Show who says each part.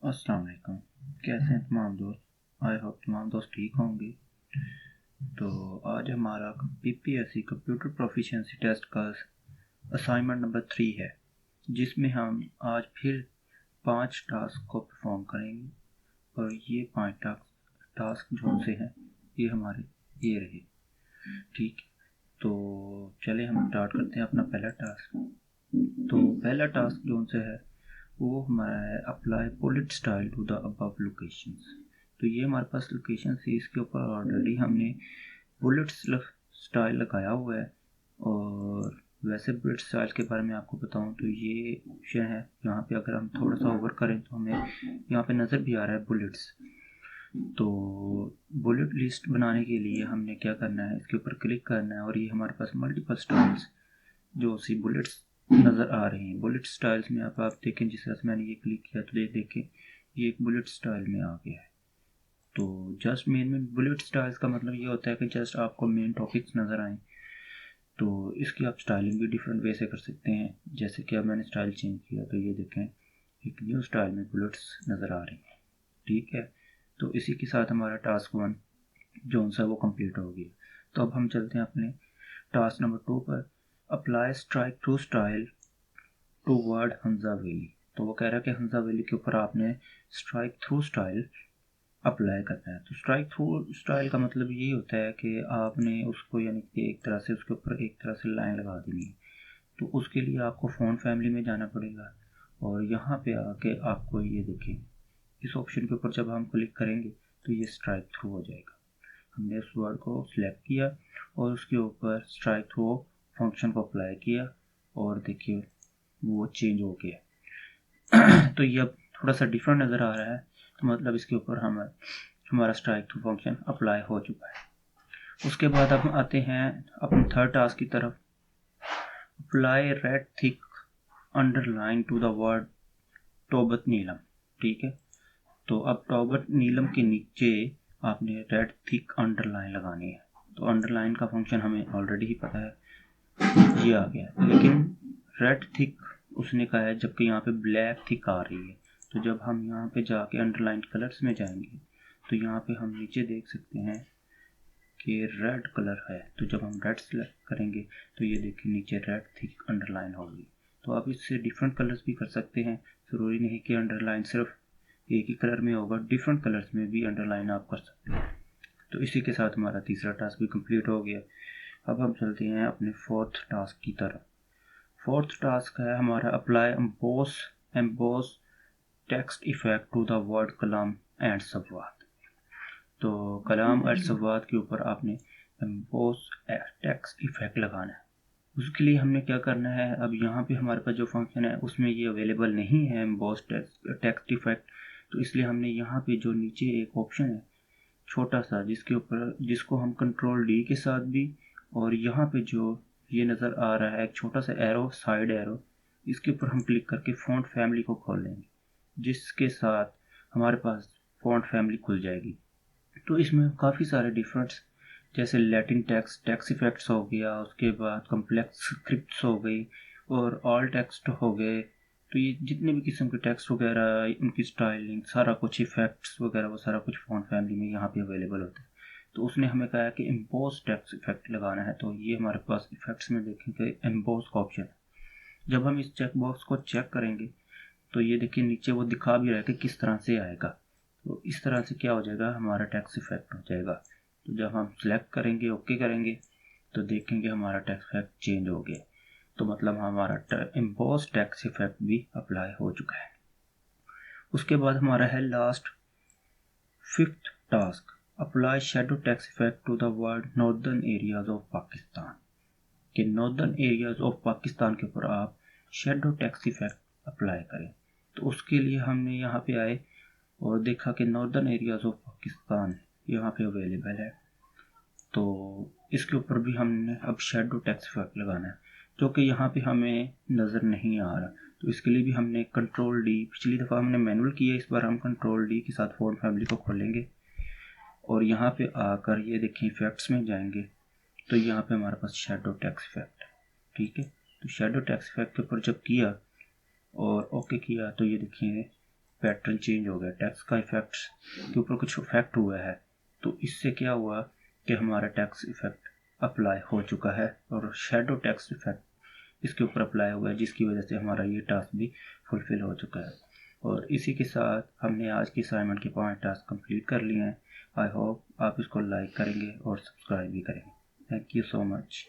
Speaker 1: अस्सलाम वालेकुम। कैसे हैं तमाम दोस्त? आई होप तमाम दोस्त ठीक होंगे। तो आज हमारा पीपीएससी कंप्यूटर प्रोफिशिएंसी टेस्ट का असाइनमेंट नंबर 3 है, जिसमें हम आज फिर 5 टास्क को परफॉर्म करेंगे। और ये 5 टास्क जो से हैं ये हमारे ये रहे। ठीक, तो चले हम स्टार्ट करते हैं अपना पहला टास्क। तो पहला टास्क जो से है वो हमारा है apply bullet style to the above locations. तो ये हमारे पास लोकेशन थी, इसके ऊपर ऑलरेडी हमने बुलेट स्टाइल लगाया हुआ है। और वैसे बुलेट स्टाइल के बारे में आपको बताऊं तो ये ऑप्शन है यहाँ पे, अगर हम थोड़ा सा ओवर करें तो हमें यहाँ पे नज़र भी आ रहा है बुलेट्स। तो बुलेट लिस्ट बनाने के लिए हमने क्या करना है, इसके ऊपर क्लिक करना है और ये हमारे पास मल्टीपल स्टाइल्स जो सी बुलेट्स नज़र आ रही हैं। बुलेट स्टाइल्स में आप देखें, जिस तरह से मैंने ये क्लिक किया तो ये देखें ये एक बुलेट स्टाइल में आ गया है। तो जस्ट मेन बुलेट स्टाइल्स का मतलब ये होता है कि जस्ट आपको मेन टॉपिक्स नज़र आए। तो इसकी आप स्टाइलिंग भी डिफरेंट वे से कर सकते हैं। जैसे कि अब मैंने स्टाइल चेंज किया तो ये देखें एक न्यू स्टाइल में बुलेट्स नज़र आ रही हैं। ठीक है, तो इसी के साथ हमारा टास्क 1 जो सा वो कंप्लीट हो गया। तो अब हम चलते हैं अपने टास्क नंबर 2 पर। Apply strike through style to word Hunza valley. तो वो कह रहा है कि हंजा वैली के ऊपर आपने स्ट्राइक थ्रू स्टाइल अप्लाई करना है। तो स्ट्राइक थ्रू स्टाइल का मतलब ये होता है कि आपने उसको यानी कि एक तरह से उसके ऊपर एक तरह से लाइन लगा देनी है। तो उसके लिए आपको फ़ॉन फैमिली में जाना पड़ेगा और यहाँ पे आके आपको ये देखें इस ऑप्शन के ऊपर जब हम क्लिक करेंगे तो ये स्ट्राइक थ्रू हो जाएगा। हमने उस वर्ड को सिलेक्ट किया और उसके ऊपर स्ट्राइक थ्रू फंक्शन को अप्लाई किया और देखिए वो चेंज हो गया। तो ये अब थोड़ा सा डिफरेंट नज़र आ रहा है। तो मतलब इसके ऊपर हमारा स्ट्राइक थ्रू फंक्शन अप्लाई हो चुका है। उसके बाद हम आते हैं अपने थर्ड टास्क की तरफ। Apply red thick underline to the word टोबत नीलम। ठीक है, तो अब टोबत नीलम के नीचे आपने रेड थिक अंडरलाइन लगानी है। तो अंडरलाइन का फंक्शन हमें ऑलरेडी ही पता है, ये आ गया। लेकिन रेड थिक उसने कहा है, जबकि यहाँ पे ब्लैक थिक आ रही है। तो जब हम यहाँ पे जाके अंडरलाइन कलर्स में जाएंगे तो यहाँ पे हम नीचे देख सकते हैं कि रेड कलर है। तो जब हम रेड सेलेक्ट करेंगे तो ये देखिए नीचे रेड थिक अंडरलाइन होगी। तो आप इससे डिफरेंट कलर्स भी कर सकते हैं, ज़रूरी नहीं कि अंडरलाइन सिर्फ एक ही कलर में होगा, डिफरेंट कलर्स में भी अंडरलाइन आप कर सकते हैं। तो इसी के साथ हमारा तीसरा टास्क भी कंप्लीट हो गया। अब हम चलते हैं अपने फोर्थ टास्क की तरफ। फोर्थ टास्क है हमारा apply emboss text effect to the word Kalam and Samvad. तो कलाम और संवाद के ऊपर आपने एम्बोस टेक्स्ट इफेक्ट लगाना है। उसके लिए हमने क्या करना है, अब यहाँ पे हमारे पास जो फंक्शन है उसमें ये अवेलेबल नहीं है एम्बोस टेक्स्ट इफेक्ट। तो इसलिए हमने यहाँ पे जो नीचे एक ऑप्शन है छोटा सा जिसको हम कंट्रोल डी के साथ भी, और यहाँ पे जो ये नज़र आ रहा है एक छोटा सा एरो, साइड एरो, इसके ऊपर हम क्लिक करके फ़ॉन्ट फैमिली को खोल लेंगे, जिसके साथ हमारे पास फ़ॉन्ट फैमिली खुल जाएगी। तो इसमें काफ़ी सारे डिफरेंट्स जैसे लैटिन टेक्स्ट इफेक्ट्स हो गया, उसके बाद कम्प्लेक्स स्क्रिप्ट्स हो गई और ऑल टेक्स्ट हो गए। तो ये जितने भी किस्म के टेक्स्ट वगैरह, उनकी स्टाइलिंग, सारा कुछ इफेक्ट्स वगैरह वो सारा कुछ फ़ॉन्ट फैमिली में यहाँ पे अवेलेबल होता है। तो उसने हमें कहा है कि एम्बोस टेक्स्ट इफेक्ट लगाना है। तो ये हमारे पास इफेक्ट्स में देखेंगे एम्बोस का ऑप्शन है। जब हम इस चेक बॉक्स को चेक करेंगे तो ये देखिए नीचे वो दिखा भी रहा है कि किस तरह से आएगा। तो इस तरह से क्या हो जाएगा, हमारा टेक्स्ट इफेक्ट हो जाएगा। तो जब हम सिलेक्ट करेंगे, ओके करेंगे, तो देखेंगे हमारा टेक्स्ट इफेक्ट चेंज हो गया। तो मतलब हमारा एम्बोस टेक्स्ट इफेक्ट भी अप्लाई हो चुका है। उसके बाद हमारा है last fifth task, apply shadow text effect to the word northern areas of Pakistan. कि नॉर्दर्न एरियाज ऑफ पाकिस्तान के ऊपर आप शेडो टेक्स्ट इफेक्ट अप्लाई करें। तो उसके लिए हमने यहाँ पे आए और देखा कि नॉर्दर्न एरियाज ऑफ पाकिस्तान यहाँ पे अवेलेबल है। तो इसके ऊपर भी हमने अब शेडो टेक्स्ट इफेक्ट लगाना है, जो कि यहाँ पे हमें नज़र नहीं आ रहा। तो इसके लिए भी हमने कंट्रोल डी, पिछली दफ़ा हमने मैनुअल किया, इस बार हम कंट्रोल डी के साथ फ़ॉन्ट फैमिली को खोलेंगे और यहाँ पे आकर ये देखें इफेक्ट्स में जाएंगे तो यहाँ पे हमारे पास शेडो टेक्स्ट इफेक्ट है। ठीक है, तो शेडो टेक्स्ट इफेक्ट के ऊपर जब किया और ओके किया तो ये देखिए पैटर्न चेंज हो गया, टैक्स का इफेक्ट्स के ऊपर कुछ इफेक्ट हुआ है। तो इससे क्या हुआ कि हमारा टैक्स इफेक्ट अप्लाई हो चुका है और शैडो टैक्स इफेक्ट इसके ऊपर अप्लाई हुआ है, जिसकी वजह से हमारा ये टास्क भी फुलफिल हो चुका है। और इसी के साथ हमने आज की असाइनमेंट के 5 टास्क कंप्लीट कर लिए हैं। आई होप आप इसको लाइक करेंगे और सब्सक्राइब भी करेंगे। Thank you so much.